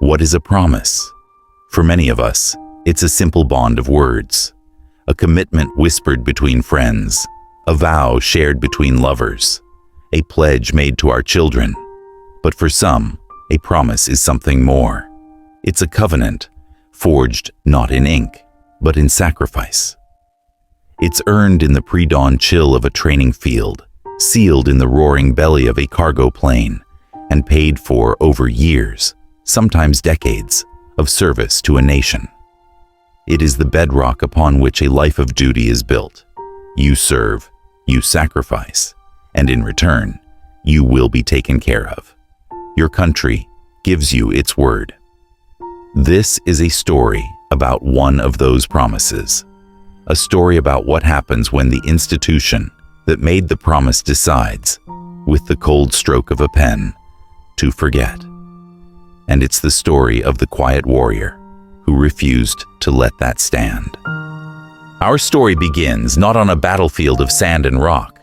What is a promise? For many of us, it's a simple bond of words, a commitment whispered between friends, a vow shared between lovers, a pledge made to our children. But for some, a promise is something more. It's a covenant, forged not in ink, but in sacrifice. It's earned in the pre-dawn chill of a training field, sealed in the roaring belly of a cargo plane, and paid for over years, sometimes decades, of service to a nation. It is the bedrock upon which a life of duty is built. You serve, you sacrifice, and in return, you will be taken care of. Your country gives you its word. This is a story about one of those promises. A story about what happens when the institution that made the promise decides, with the cold stroke of a pen, to forget. And it's the story of the quiet warrior who refused to let that stand. Our story begins not on a battlefield of sand and rock,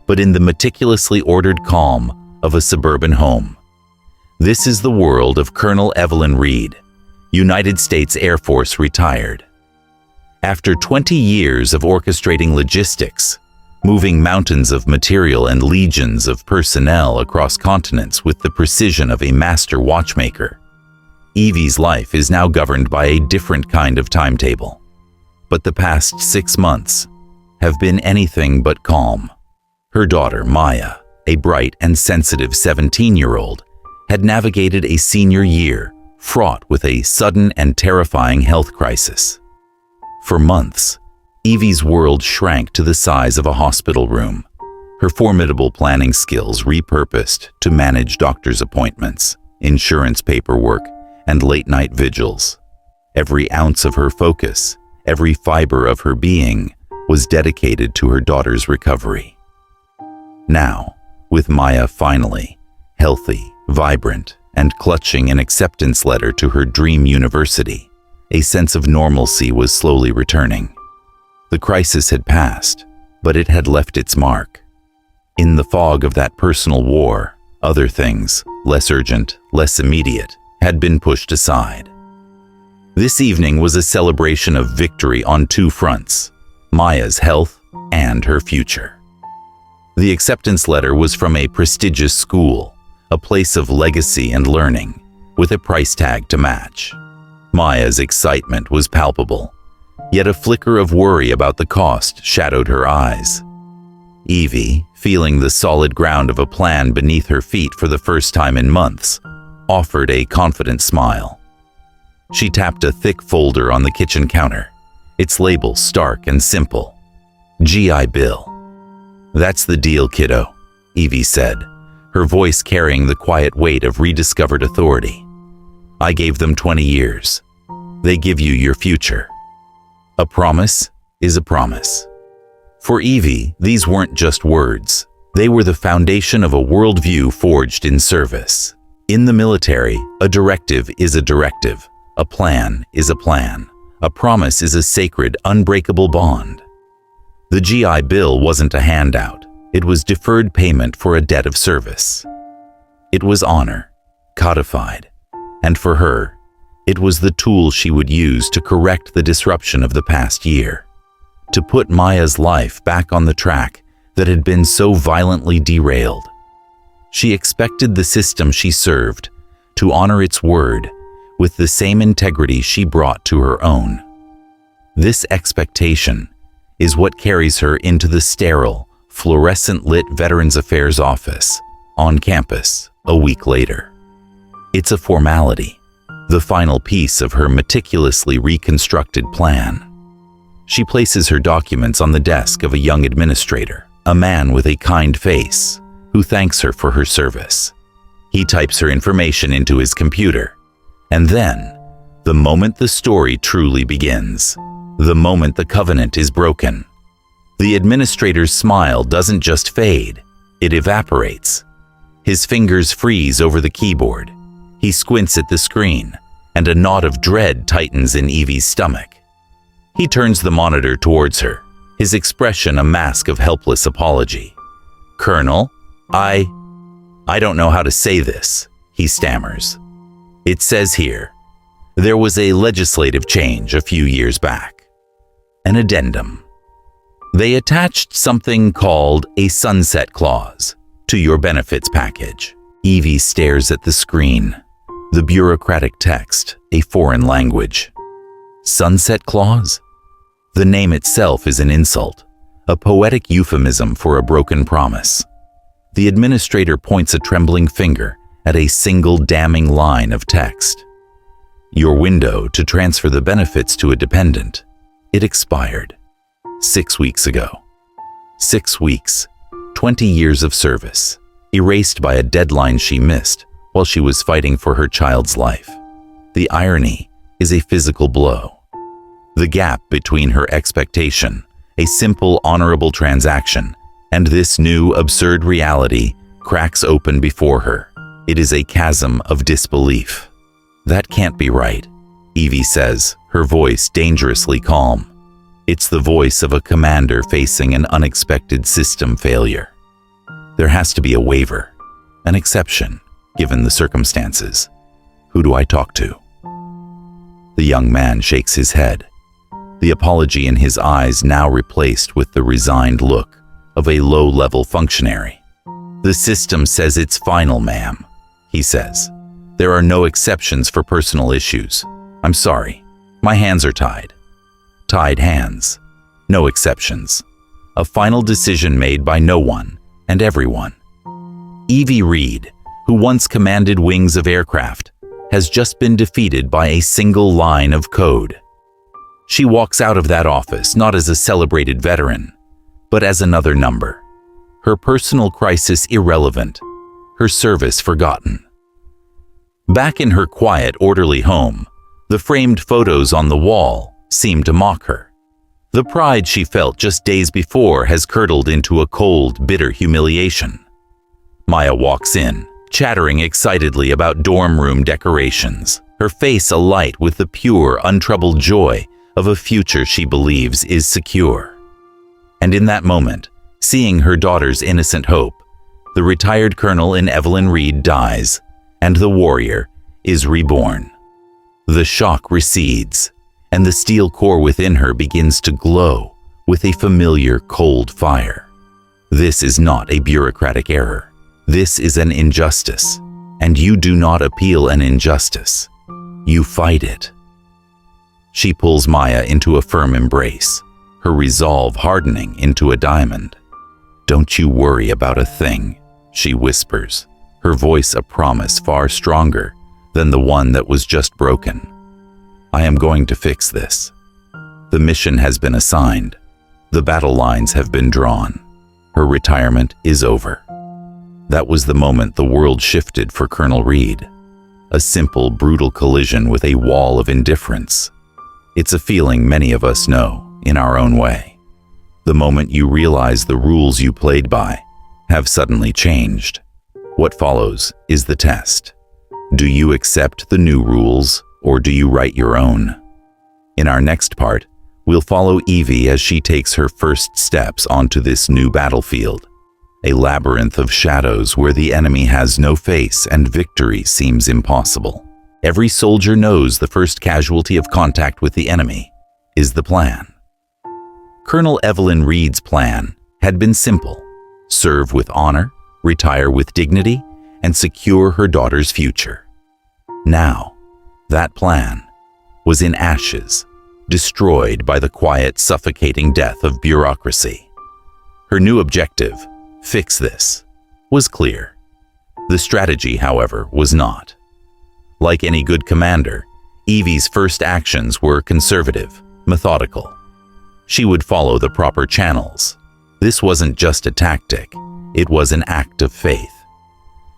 but in the meticulously ordered calm of a suburban home. This is the world of Colonel Evelyn Reed, United States Air Force retired. After 20 years of orchestrating logistics, moving mountains of material and legions of personnel across continents with the precision of a master watchmaker, Evie's life is now governed by a different kind of timetable. But the past 6 months have been anything but calm. Her daughter, Maya, a bright and sensitive 17-year-old, had navigated a senior year fraught with a sudden and terrifying health crisis. For months, Evie's world shrank to the size of a hospital room, her formidable planning skills repurposed to manage doctor's appointments, insurance paperwork, and late-night vigils. Every ounce of her focus, every fiber of her being, was dedicated to her daughter's recovery. Now, with Maya finally healthy, vibrant, and clutching an acceptance letter to her dream university, a sense of normalcy was slowly returning. The crisis had passed, but it had left its mark. In the fog of that personal war, other things, less urgent, less immediate, had been pushed aside. This evening was a celebration of victory on two fronts: Maya's health and her future. The acceptance letter was from a prestigious school, a place of legacy and learning, with a price tag to match. Maya's excitement was palpable, yet a flicker of worry about the cost shadowed her eyes. Evie, feeling the solid ground of a plan beneath her feet for the first time in months, offered a confident smile. She tapped a thick folder on the kitchen counter, its label stark and simple: GI Bill. "That's the deal, kiddo," Evie said, her voice carrying the quiet weight of rediscovered authority. "I gave them 20 years. They give you your future." A promise is a promise. For Evie, these weren't just words. They were the foundation of a worldview forged in service. In the military, a directive is a directive. A plan is a plan. A promise is a sacred, unbreakable bond. The GI Bill wasn't a handout. It was deferred payment for a debt of service. It was honor, codified. And for her, it was the tool she would use to correct the disruption of the past year, to put Maya's life back on the track that had been so violently derailed. She expected the system she served to honor its word with the same integrity she brought to her own. This expectation is what carries her into the sterile, fluorescent-lit Veterans Affairs office on campus a week later. It's a formality, the final piece of her meticulously reconstructed plan. She places her documents on the desk of a young administrator, a man with a kind face, who thanks her for her service. He types her information into his computer, and then, the moment the story truly begins, the moment the covenant is broken, the administrator's smile doesn't just fade, it evaporates. His fingers freeze over the keyboard. He squints at the screen, and a knot of dread tightens in Evie's stomach. He turns the monitor towards her, his expression a mask of helpless apology. "Colonel, I don't know how to say this," he stammers. It says here, there was a legislative change a few years back. An addendum. They attached something called a sunset clause to your benefits package. Evie stares at the screen. The bureaucratic text, a foreign language. Sunset clause? The name itself is an insult, a poetic euphemism for a broken promise. The administrator points a trembling finger at a single damning line of text. Your window to transfer the benefits to a dependent. It expired 6 weeks ago. 6 weeks, 20 years of service, erased by a deadline she missed while she was fighting for her child's life. The irony is a physical blow. The gap between her expectation, a simple, honorable transaction, and this new, absurd reality cracks open before her. It is a chasm of disbelief. That can't be right, Evie says, her voice dangerously calm. It's the voice of a commander facing an unexpected system failure. There has to be a waiver, an exception, given the circumstances. Who do I talk to? The young man shakes his head, the apology in his eyes now replaced with the resigned look of a low-level functionary. The system says it's final, ma'am, he says. There are no exceptions for personal issues. I'm sorry. My hands are tied. Tied hands. No exceptions. A final decision made by no one and everyone. Evie Reed, who once commanded wings of aircraft, has just been defeated by a single line of code. She walks out of that office not as a celebrated veteran, but as another number. Her personal crisis irrelevant, her service forgotten. Back in her quiet, orderly home, the framed photos on the wall seem to mock her. The pride she felt just days before has curdled into a cold, bitter humiliation. Maya walks in, chattering excitedly about dorm room decorations, her face alight with the pure, untroubled joy of a future she believes is secure. And in that moment, seeing her daughter's innocent hope, the retired colonel in Evelyn Reed dies, and the warrior is reborn. The shock recedes, and the steel core within her begins to glow with a familiar cold fire. This is not a bureaucratic error. This is an injustice, and you do not appeal an injustice. You fight it. She pulls Maya into a firm embrace, her resolve hardening into a diamond. Don't you worry about a thing, she whispers, her voice a promise far stronger than the one that was just broken. I am going to fix this. The mission has been assigned. The battle lines have been drawn. Her retirement is over. That was the moment the world shifted for Colonel Reed. A simple, brutal collision with a wall of indifference. It's a feeling many of us know in our own way. The moment you realize the rules you played by have suddenly changed. What follows is the test. Do you accept the new rules, or do you write your own? In our next part, we'll follow Evie as she takes her first steps onto this new battlefield. A labyrinth of shadows where the enemy has no face and victory seems impossible. Every soldier knows the first casualty of contact with the enemy is the plan. Colonel Evelyn Reed's plan had been simple: serve with honor, retire with dignity, and secure her daughter's future. Now, that plan was in ashes, destroyed by the quiet, suffocating death of bureaucracy. Her new objective, fix this, was clear. The strategy, however, was not. Like any good commander, Evie's first actions were conservative, methodical. She would follow the proper channels. This wasn't just a tactic, it was an act of faith.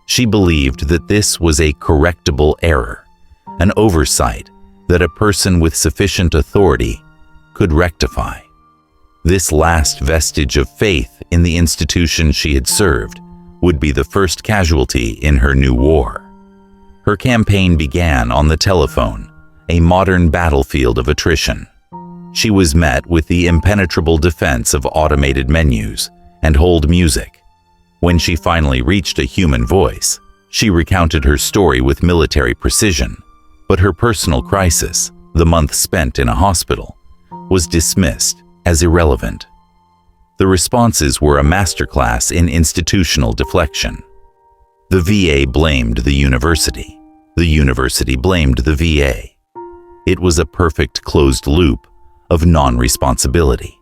She believed that this was a correctable error, an oversight that a person with sufficient authority could rectify. This last vestige of faith in the institution she had served would be the first casualty in her new war. Her campaign began on the telephone, a modern battlefield of attrition. She was met with the impenetrable defense of automated menus and hold music. When she finally reached a human voice, She recounted her story with military precision, but her personal crisis, the month spent in a hospital, was dismissed as irrelevant. The responses were a masterclass in institutional deflection. The VA blamed the university. The university blamed the VA. It was a perfect closed loop of non-responsibility.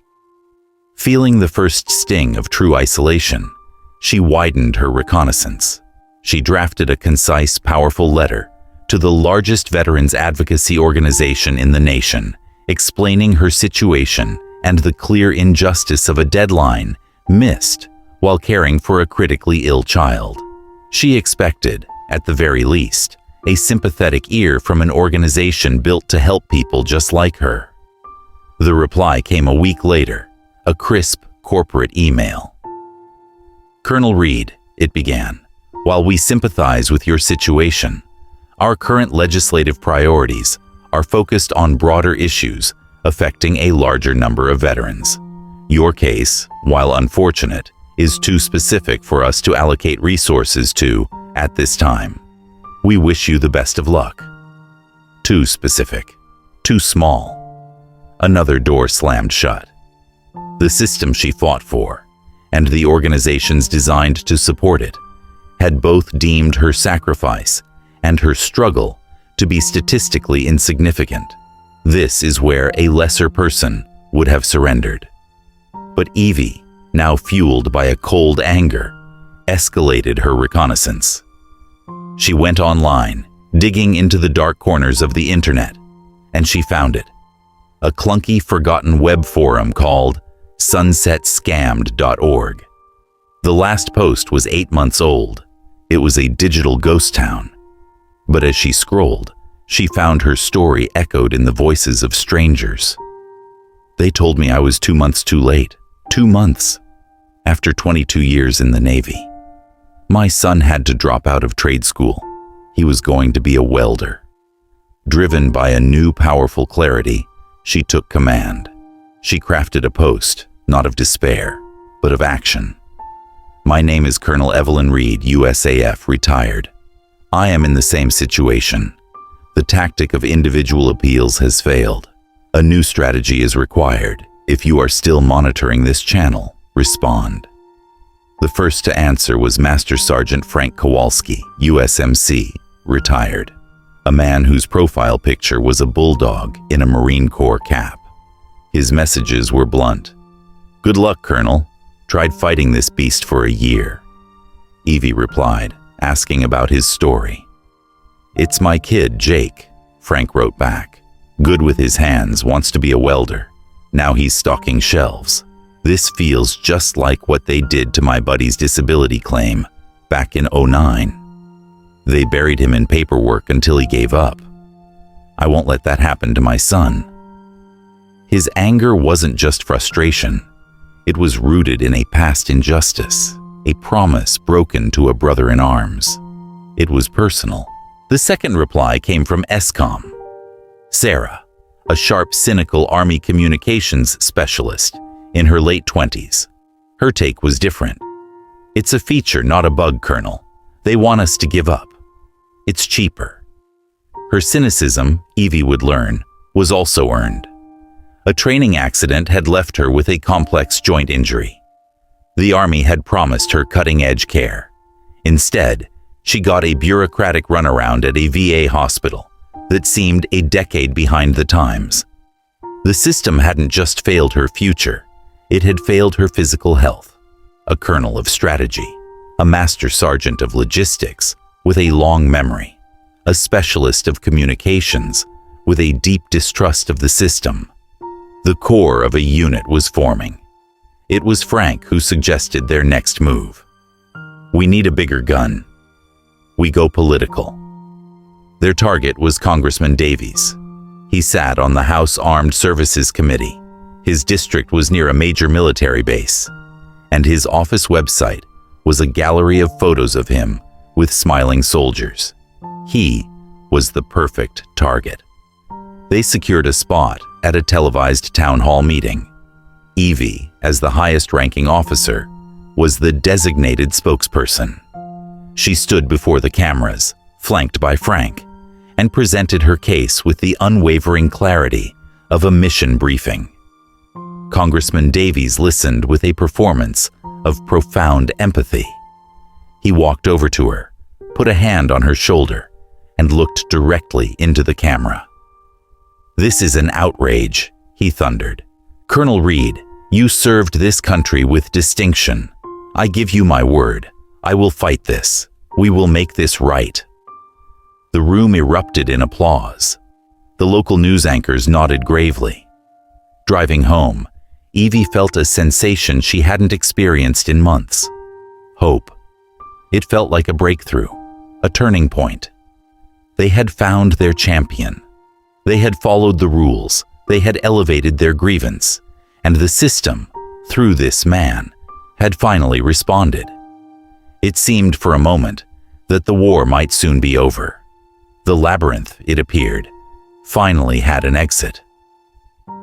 Feeling the first sting of true isolation, she widened her reconnaissance. She drafted a concise, powerful letter to the largest veterans advocacy organization in the nation, explaining her situation and the clear injustice of a deadline missed while caring for a critically ill child. She expected, at the very least, a sympathetic ear from an organization built to help people just like her. The reply came a week later, a crisp corporate email. "Colonel Reed," it began, "while we sympathize with your situation, our current legislative priorities are focused on broader issues affecting a larger number of veterans. Your case, while unfortunate, is too specific for us to allocate resources to at this time. We wish you the best of luck." Too specific, too small. Another door slammed shut. The system she fought for, and the organizations designed to support it, had both deemed her sacrifice and her struggle to be statistically insignificant. This is where a lesser person would have surrendered. But Evie, now fueled by a cold anger, escalated her reconnaissance. She went online, digging into the dark corners of the internet, and she found it. A clunky, forgotten web forum called sunsetscammed.org. The last post was 8 months old. It was a digital ghost town. But as she scrolled, she found her story echoed in the voices of strangers. "They told me I was 2 months too late. 2 months. After 22 years in the Navy. My son had to drop out of trade school. He was going to be a welder." Driven by a new powerful clarity, she took command. She crafted a post, not of despair, but of action. "My name is Colonel Evelyn Reed, USAF, retired. I am in the same situation. The tactic of individual appeals has failed. A new strategy is required. If you are still monitoring this channel, respond." The first to answer was Master Sergeant Frank Kowalski, USMC, retired, a man whose profile picture was a bulldog in a Marine Corps cap. His messages were blunt. "Good luck, Colonel. Tried fighting this beast for a year." Evie replied, asking about his story. "It's my kid, Jake," Frank wrote back. "Good with his hands, wants to be a welder. Now he's stocking shelves. This feels just like what they did to my buddy's disability claim back in '09. They buried him in paperwork until he gave up. I won't let that happen to my son." His anger wasn't just frustration. It was rooted in a past injustice, a promise broken to a brother in arms. It was personal. The second reply came from ESCOM. Sarah, a sharp, cynical Army communications specialist in her late 20s. Her take was different. "It's a feature, not a bug, Colonel. They want us to give up. It's cheaper." Her cynicism, Evie would learn, was also earned. A training accident had left her with a complex joint injury. The Army had promised her cutting-edge care. Instead, she got a bureaucratic runaround at a VA hospital that seemed a decade behind the times. The system hadn't just failed her future, it had failed her physical health. A colonel of strategy, a master sergeant of logistics with a long memory, a specialist of communications with a deep distrust of the system. The core of a unit was forming. It was Frank who suggested their next move. "We need a bigger gun. We go political." Their target was Congressman Davies. He sat on the House Armed Services Committee. His district was near a major military base, and his office website was a gallery of photos of him with smiling soldiers. He was the perfect target. They secured a spot at a televised town hall meeting. Evie, as the highest-ranking officer, was the designated spokesperson. She stood before the cameras, flanked by Frank, and presented her case with the unwavering clarity of a mission briefing. Congressman Davies listened with a performance of profound empathy. He walked over to her, put a hand on her shoulder, and looked directly into the camera. "This is an outrage," he thundered. "Colonel Reed, you served this country with distinction. I give you my word. I will fight this. We will make this right." The room erupted in applause. The local news anchors nodded gravely. Driving home, Evie felt a sensation she hadn't experienced in months. Hope. It felt like a breakthrough, a turning point. They had found their champion. They had followed the rules. They had elevated their grievance. And the system, through this man, had finally responded. It seemed for a moment that the war might soon be over. The labyrinth, it appeared, finally had an exit.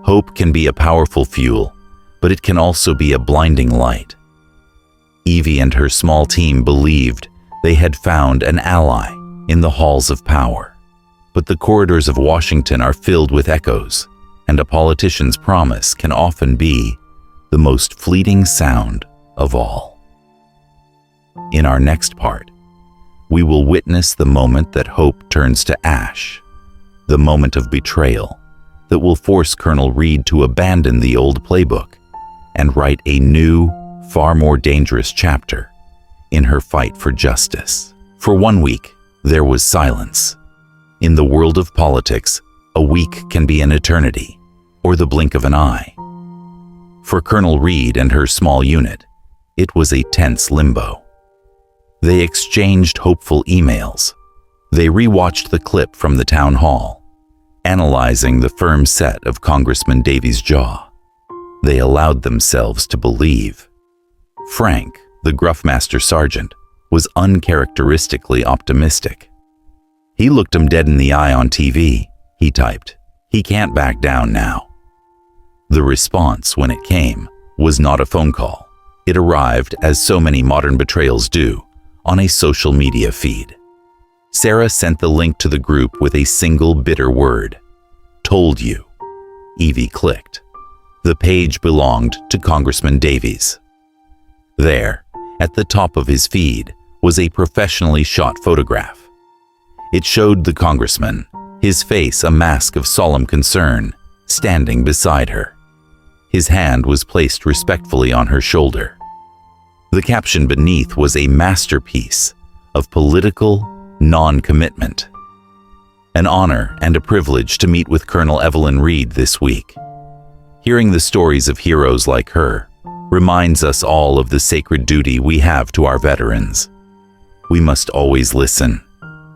Hope can be a powerful fuel, but it can also be a blinding light. Evie and her small team believed they had found an ally in the halls of power. But the corridors of Washington are filled with echoes, and a politician's promise can often be the most fleeting sound of all. In our next part, we will witness the moment that hope turns to ash, the moment of betrayal that will force Colonel Reed to abandon the old playbook and write a new, far more dangerous chapter in her fight for justice. For 1 week, there was silence. In the world of politics, a week can be an eternity, or the blink of an eye. For Colonel Reed and her small unit, it was a tense limbo. They exchanged hopeful emails. They rewatched the clip from the town hall, analyzing the firm set of Congressman Davies' jaw. They allowed themselves to believe. Frank, the gruff master sergeant, was uncharacteristically optimistic. "He looked him dead in the eye on TV," he typed. "He can't back down now." The response, when it came, was not a phone call. It arrived, as so many modern betrayals do, on a social media feed. Sarah sent the link to the group with a single bitter word. "Told you." Evie clicked. The page belonged to Congressman Davies. There, at the top of his feed, was a professionally shot photograph. It showed the congressman, his face a mask of solemn concern, standing beside her. His hand was placed respectfully on her shoulder. The caption beneath was a masterpiece of political non-commitment. "An honor and a privilege to meet with Colonel Evelyn Reed this week. Hearing the stories of heroes like her reminds us all of the sacred duty we have to our veterans. We must always listen.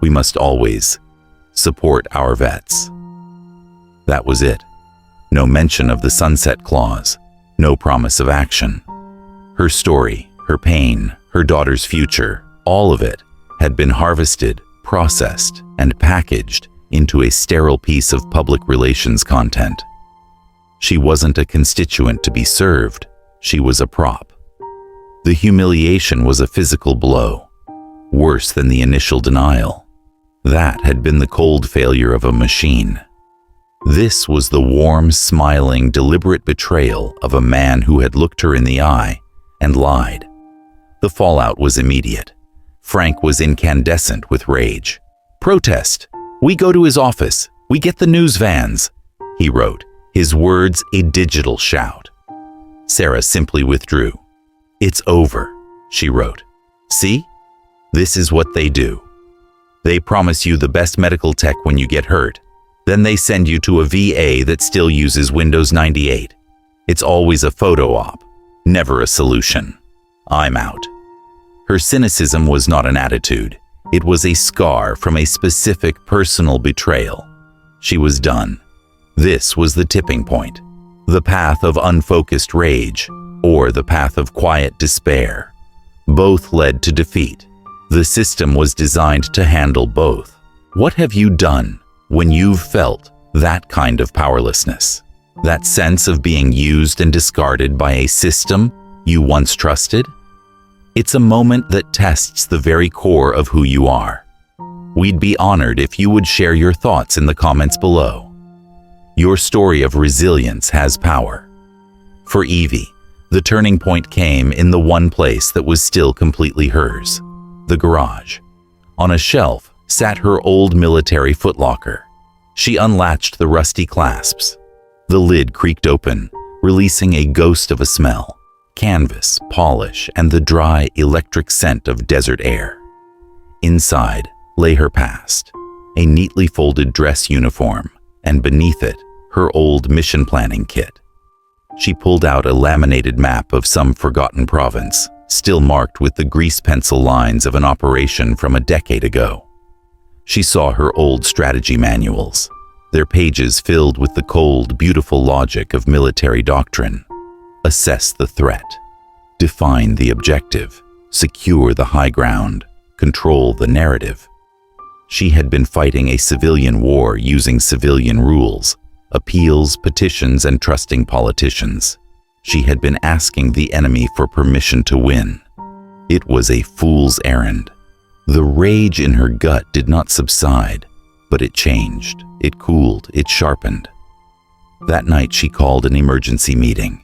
We must always support our vets." That was it. No mention of the sunset clause, no promise of action. Her story, her pain, her daughter's future, all of it had been harvested, processed, and packaged into a sterile piece of public relations content. She wasn't a constituent to be served, she was a prop. The humiliation was a physical blow, worse than the initial denial. That had been the cold failure of a machine. This was the warm, smiling, deliberate betrayal of a man who had looked her in the eye and lied. The fallout was immediate. Frank was incandescent with rage. "Protest! We go to his office. We get the news vans," he wrote, his words a digital shout. Sarah simply withdrew. "It's over," she wrote. "See? This is what they do. They promise you the best medical tech when you get hurt. Then they send you to a VA that still uses Windows 98. It's always a photo op, never a solution. I'm out." Her cynicism was not an attitude. It was a scar from a specific personal betrayal. She was done. This was the tipping point. The path of unfocused rage, or the path of quiet despair. Both led to defeat. The system was designed to handle both. What have you done when you've felt that kind of powerlessness? That sense of being used and discarded by a system you once trusted? It's a moment that tests the very core of who you are. We'd be honored if you would share your thoughts in the comments below. Your story of resilience has power. For Evie, the turning point came in the one place that was still completely hers, the garage. On a shelf sat her old military footlocker. She unlatched the rusty clasps. The lid creaked open, releasing a ghost of a smell, canvas, polish, and the dry, electric scent of desert air. Inside lay her past, a neatly folded dress uniform, and beneath it, her old mission planning kit. She pulled out a laminated map of some forgotten province, still marked with the grease pencil lines of an operation from a decade ago. She saw her old strategy manuals, their pages filled with the cold, beautiful logic of military doctrine. Assess the threat, define the objective, secure the high ground, control the narrative. She had been fighting a civilian war using civilian rules, appeals, petitions, and trusting politicians. She had been asking the enemy for permission to win. It was a fool's errand. The rage in her gut did not subside, but it changed, it cooled, it sharpened. That night she called an emergency meeting.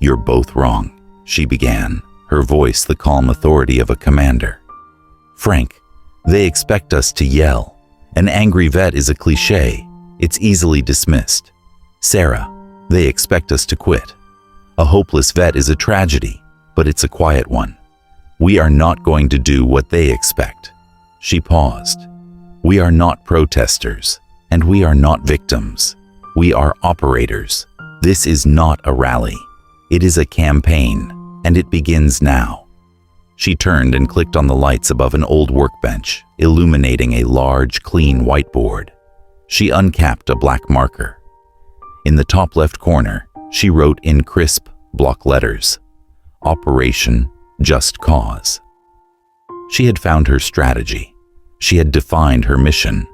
"You're both wrong," she began, her voice the calm authority of a commander. "Frank, they expect us to yell. An angry vet is a cliché. It's easily dismissed. Sarah, they expect us to quit. A hopeless vet is a tragedy, but it's a quiet one. We are not going to do what they expect." She paused. "We are not protesters, and we are not victims. We are operators. This is not a rally. It is a campaign, and it begins now." She turned and clicked on the lights above an old workbench, illuminating a large, clean whiteboard. She uncapped a black marker. In the top left corner, she wrote in crisp block letters, "Operation Just Cause." She had found her strategy. She had defined her mission.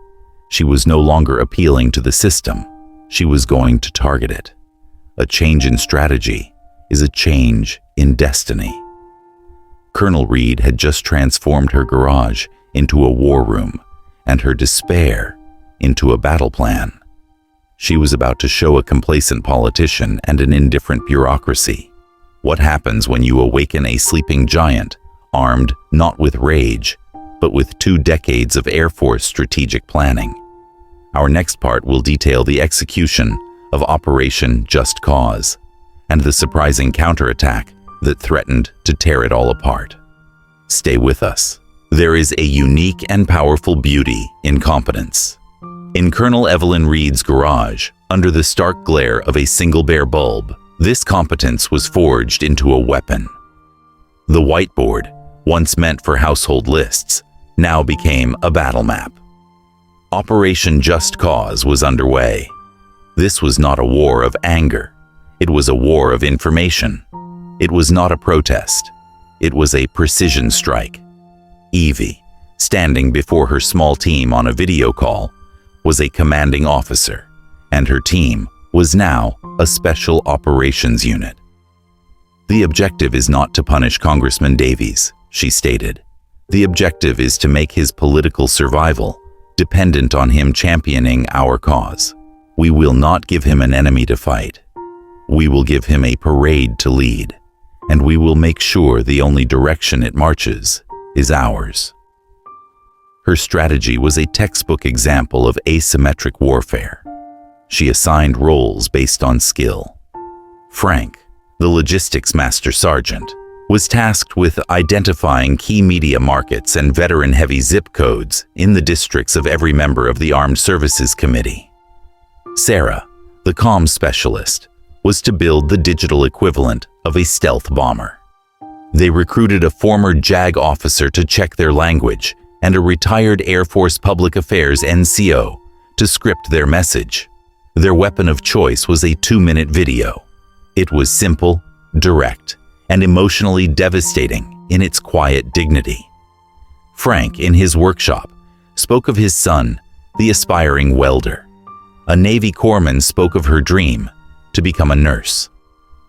She was no longer appealing to the system. She was going to target it. A change in strategy is a change in destiny. Colonel Reed had just transformed her garage into a war room and her despair into a battle plan. She was about to show a complacent politician and an indifferent bureaucracy what happens when you awaken a sleeping giant, armed not with rage, but with 2 decades of Air Force strategic planning. Our next part will detail the execution of Operation Just Cause and the surprising counterattack that threatened to tear it all apart. Stay with us. There is a unique and powerful beauty in competence. In Colonel Evelyn Reed's garage, under the stark glare of a single bare bulb, this competence was forged into a weapon. The whiteboard, once meant for household lists, now became a battle map. Operation Just Cause was underway. This was not a war of anger. It was a war of information. It was not a protest. It was a precision strike. Evie, standing before her small team on a video call, was a commanding officer, and her team was now a special operations unit. "The objective is not to punish Congressman Davies," she stated. "The objective is to make his political survival dependent on him championing our cause. We will not give him an enemy to fight. We will give him a parade to lead, and we will make sure the only direction it marches is ours." Her strategy was a textbook example of asymmetric warfare. She assigned roles based on skill. Frank, the logistics master sergeant, was tasked with identifying key media markets and veteran-heavy zip codes in the districts of every member of the Armed Services Committee. Sarah, the comms specialist, was to build the digital equivalent of a stealth bomber. They recruited a former JAG officer to check their language and a retired Air Force Public Affairs NCO to script their message. Their weapon of choice was a 2-minute video. It was simple, direct, and emotionally devastating in its quiet dignity. Frank, in his workshop, spoke of his son, the aspiring welder. A Navy corpsman spoke of her dream to become a nurse.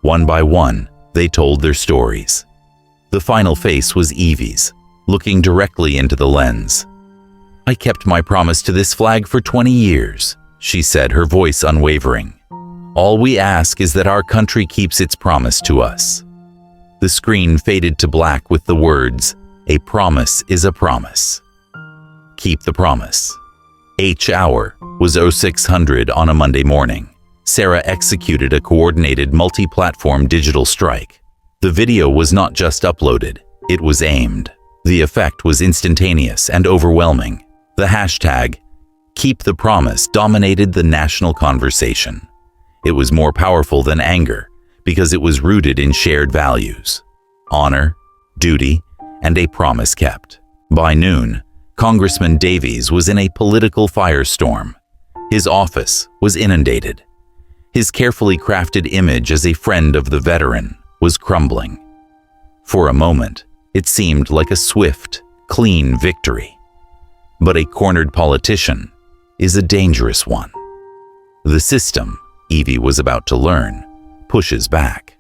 One by one, they told their stories. The final face was Evie's, looking directly into the lens. "I kept my promise to this flag for 20 years, she said, her voice unwavering. "All we ask is that our country keeps its promise to us." The screen faded to black with the words, "A promise is a promise. Keep the promise." H hour was 0600 on a Monday morning. Sarah executed a coordinated multi-platform digital strike. The video was not just uploaded, it was aimed. The effect was instantaneous and overwhelming. The hashtag, "Keep the Promise," dominated the national conversation. It was more powerful than anger because it was rooted in shared values: honor, duty, and a promise kept. By noon, Congressman Davies was in a political firestorm. His office was inundated. His carefully crafted image as a friend of the veteran was crumbling. For a moment, it seemed like a swift, clean victory. But a cornered politician is a dangerous one. The system, Evie was about to learn, pushes back.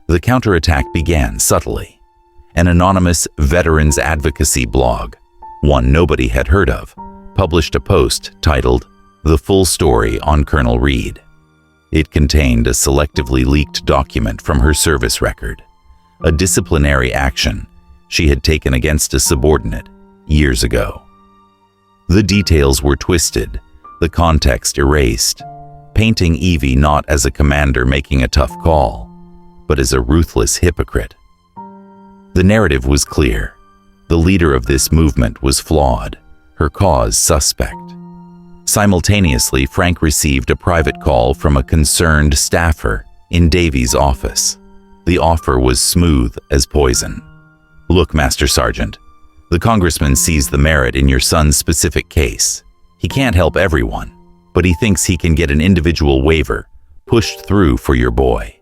The counterattack began subtly. An anonymous veterans advocacy blog, one nobody had heard of, published a post titled "The Full Story on Colonel Reed." It contained a selectively leaked document from her service record, a disciplinary action she had taken against a subordinate years ago. The details were twisted, the context erased, painting Evie not as a commander making a tough call, but as a ruthless hypocrite. The narrative was clear. The leader of this movement was flawed, her cause suspect. Simultaneously, Frank received a private call from a concerned staffer in Davies' office. The offer was smooth as poison. "Look, Master Sergeant, the congressman sees the merit in your son's specific case. He can't help everyone, but he thinks he can get an individual waiver pushed through for your boy.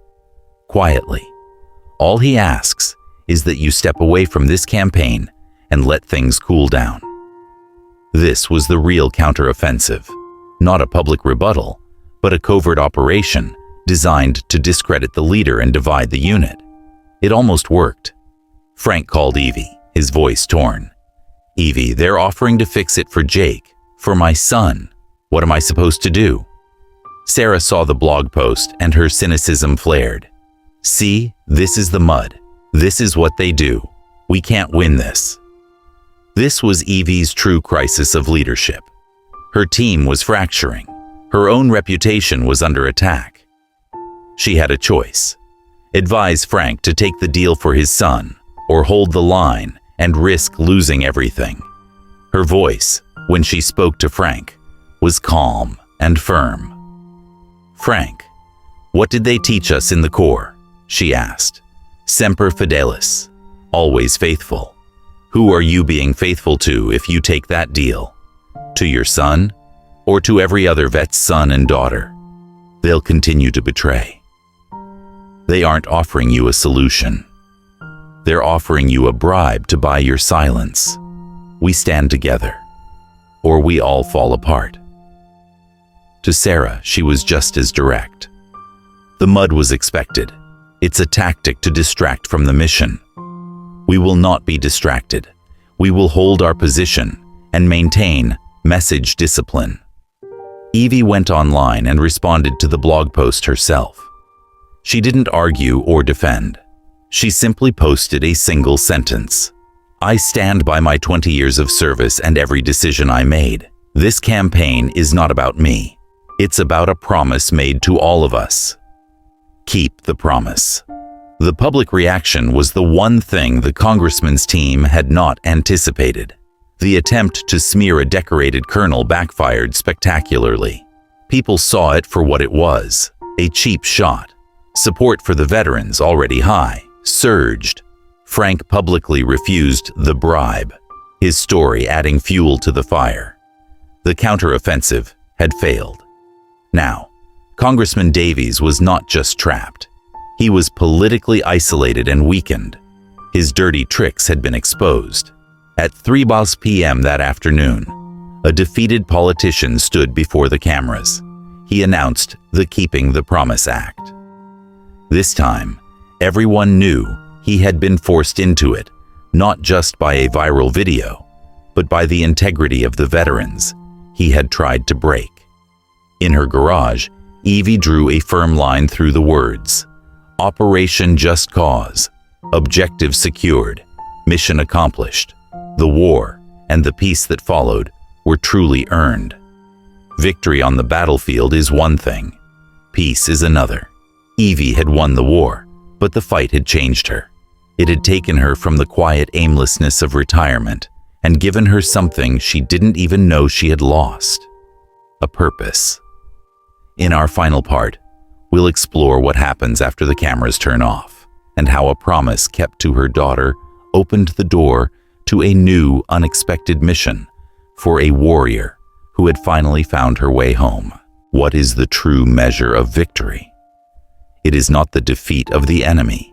Quietly. All he asks is that you step away from this campaign and let things cool down." This was the real counteroffensive, not a public rebuttal, but a covert operation designed to discredit the leader and divide the unit. It almost worked. Frank called Evie, his voice torn. "Evie, they're offering to fix it for Jake, for my son. What am I supposed to do?" Sarah saw the blog post and her cynicism flared. "See, this is the mud. This is what they do. We can't win this." This was Evie's true crisis of leadership. Her team was fracturing. Her own reputation was under attack. She had a choice: advise Frank to take the deal for his son, or hold the line and risk losing everything. Her voice, when she spoke to Frank, was calm and firm. "Frank, what did they teach us in the Corps?" she asked. "Semper fidelis, always faithful. Who are you being faithful to if you take that deal? To your son, or to every other vet's son and daughter? They'll continue to betray. They aren't offering you a solution. They're offering you a bribe to buy your silence. We stand together, or we all fall apart." To Sarah, she was just as direct. The mud was expected. It's a tactic to distract from the mission. We will not be distracted. We will hold our position and maintain message discipline. Evie went online and responded to the blog post herself. She didn't argue or defend. She simply posted a single sentence. "I stand by my 20 years of service and every decision I made. This campaign is not about me. It's about a promise made to all of us. Keep the promise." The public reaction was the one thing the congressman's team had not anticipated. The attempt to smear a decorated colonel backfired spectacularly. People saw it for what it was: a cheap shot. Support for the veterans, already high, surged. Frank publicly refused the bribe, his story adding fuel to the fire. The counteroffensive had failed. Now, Congressman Davies was not just trapped. He was politically isolated and weakened. His dirty tricks had been exposed. At 3 p.m. that afternoon, a defeated politician stood before the cameras. He announced the Keeping the Promise Act. This time, everyone knew He had been forced into it, not just by a viral video, but by the integrity of the veterans he had tried to break. In her garage, Evie drew a firm line through the words, "Operation Just Cause, objective secured, mission accomplished. The war and the peace that followed were truly earned." Victory on the battlefield is one thing, peace is another. Evie had won the war, but the fight had changed her. It had taken her from the quiet aimlessness of retirement and given her something she didn't even know she had lost: a purpose. In our final part, we'll explore what happens after the cameras turn off and how a promise kept to her daughter opened the door to a new, unexpected mission for a warrior who had finally found her way home. What is the true measure of victory? It is not the defeat of the enemy,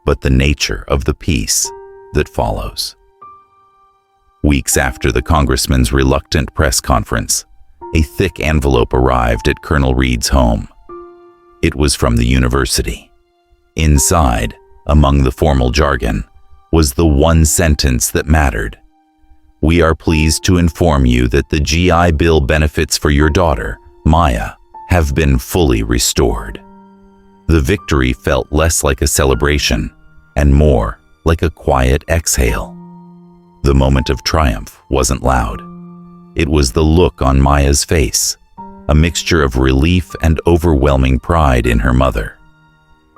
but the nature of the peace that follows. Weeks after the congressman's reluctant press conference, a thick envelope arrived at Colonel Reed's home. It was from the university. Inside, among the formal jargon, was the one sentence that mattered. "We are pleased to inform you that the GI Bill benefits for your daughter, Maya, have been fully restored." The victory felt less like a celebration and more like a quiet exhale. The moment of triumph wasn't loud. It was the look on Maya's face, a mixture of relief and overwhelming pride in her mother.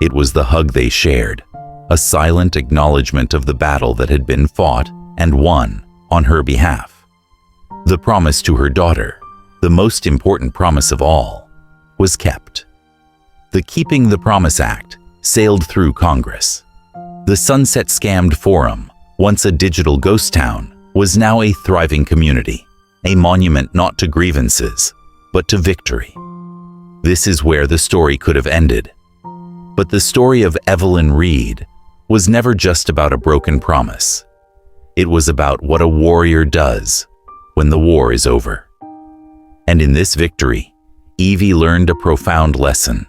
It was the hug they shared, a silent acknowledgement of the battle that had been fought and won on her behalf. The promise to her daughter, the most important promise of all, was kept. The Keeping the Promise Act sailed through Congress. The Sunset Scammed Forum, once a digital ghost town, was now a thriving community, a monument not to grievances, but to victory. This is where the story could have ended. But the story of Evelyn Reed was never just about a broken promise. It was about what a warrior does when the war is over. And in this victory, Evie learned a profound lesson.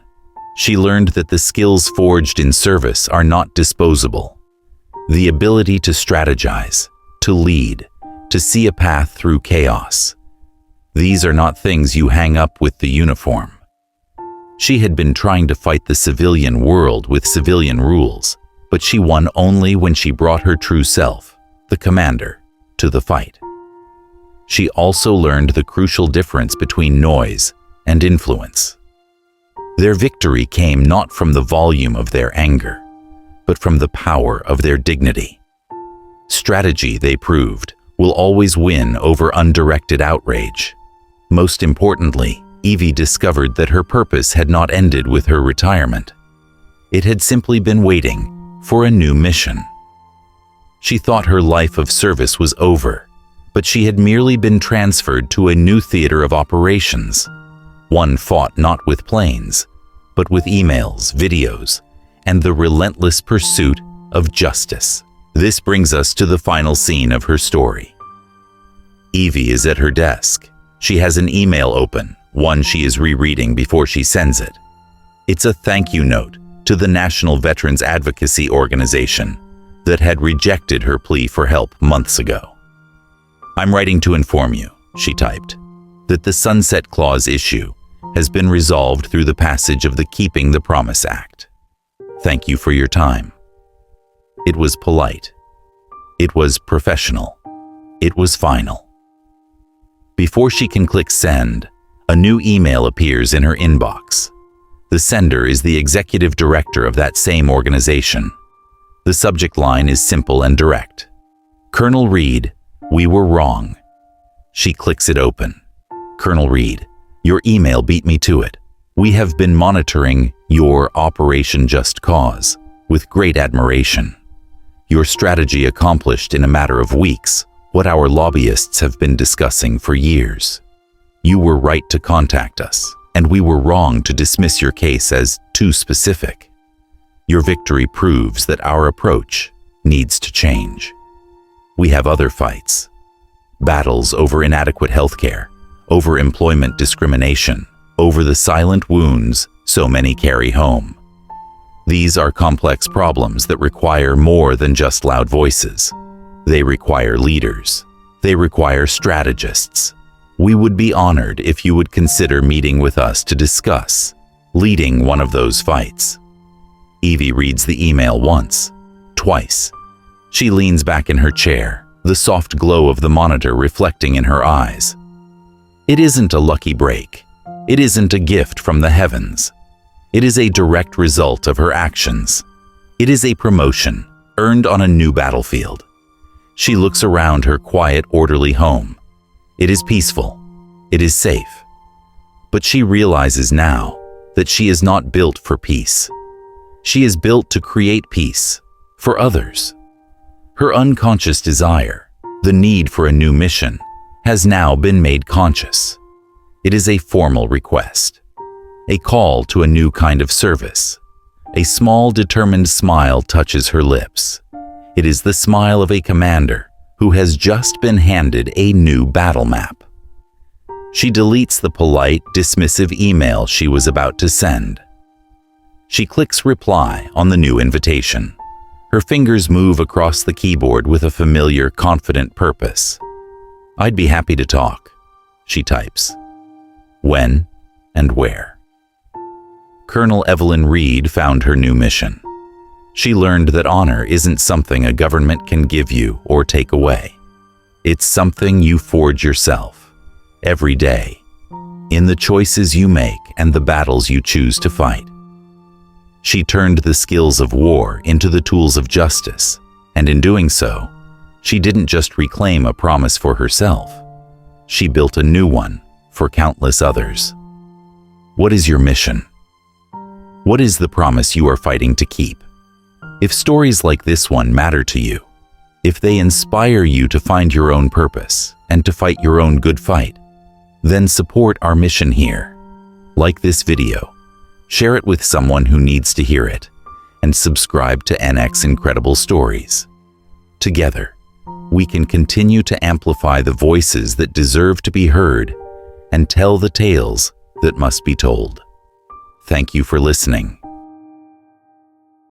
She learned that the skills forged in service are not disposable. The ability to strategize, to lead, to see a path through chaos. These are not things you hang up with the uniform. She had been trying to fight the civilian world with civilian rules, but she won only when she brought her true self, the commander, to the fight. She also learned the crucial difference between noise and influence. Their victory came not from the volume of their anger, but from the power of their dignity. Strategy, they proved, will always win over undirected outrage. Most importantly, Evie discovered that her purpose had not ended with her retirement. It had simply been waiting for a new mission. She thought her life of service was over, but she had merely been transferred to a new theater of operations, one fought not with planes, but with emails, videos, and the relentless pursuit of justice. This brings us to the final scene of her story. Evie is at her desk. She has an email open, one she is rereading before she sends it. It's a thank you note to the National Veterans Advocacy Organization that had rejected her plea for help months ago. "I'm writing to inform you," she typed, "that the Sunset Clause issue has been resolved through the passage of the Keeping the Promise Act. Thank you for your time." It was polite. It was professional. It was final. Before she can click send, a new email appears in her inbox. The sender is the executive director of that same organization. The subject line is simple and direct. "Colonel Reed, we were wrong." She clicks it open. "Colonel Reed, your email beat me to it. We have been monitoring your Operation Just Cause with great admiration. Your strategy accomplished in a matter of weeks what our lobbyists have been discussing for years. You were right to contact us, and we were wrong to dismiss your case as too specific. Your victory proves that our approach needs to change. We have other fights. Battles over inadequate healthcare, over employment discrimination, over the silent wounds so many carry home. These are complex problems that require more than just loud voices. They require leaders. They require strategists. We would be honored if you would consider meeting with us to discuss leading one of those fights. Evie reads the email once, twice. She leans back in her chair, the soft glow of the monitor reflecting in her eyes. It isn't a lucky break. It isn't a gift from the heavens. It is a direct result of her actions. It is a promotion earned on a new battlefield. She looks around her quiet, orderly home. It is peaceful. It is safe. But she realizes now that she is not built for peace. She is built to create peace for others. Her unconscious desire, the need for a new mission, has now been made conscious. It is a formal request, a call to a new kind of service. A small, determined smile touches her lips. It is the smile of a commander who has just been handed a new battle map. She deletes the polite, dismissive email she was about to send. She clicks reply on the new invitation. Her fingers move across the keyboard with a familiar, confident purpose. "I'd be happy to talk," she types. When and where? Colonel Evelyn Reed found her new mission. She learned that honor isn't something a government can give you or take away. It's something you forge yourself, every day, in the choices you make and the battles you choose to fight. She turned the skills of war into the tools of justice, and in doing so, she didn't just reclaim a promise for herself. She built a new one for countless others. What is your mission? What is the promise you are fighting to keep? If stories like this one matter to you, if they inspire you to find your own purpose and to fight your own good fight, then support our mission here. Like this video, share it with someone who needs to hear it, and subscribe to NX Incredible Stories. Together, we can continue to amplify the voices that deserve to be heard and tell the tales that must be told. Thank you for listening.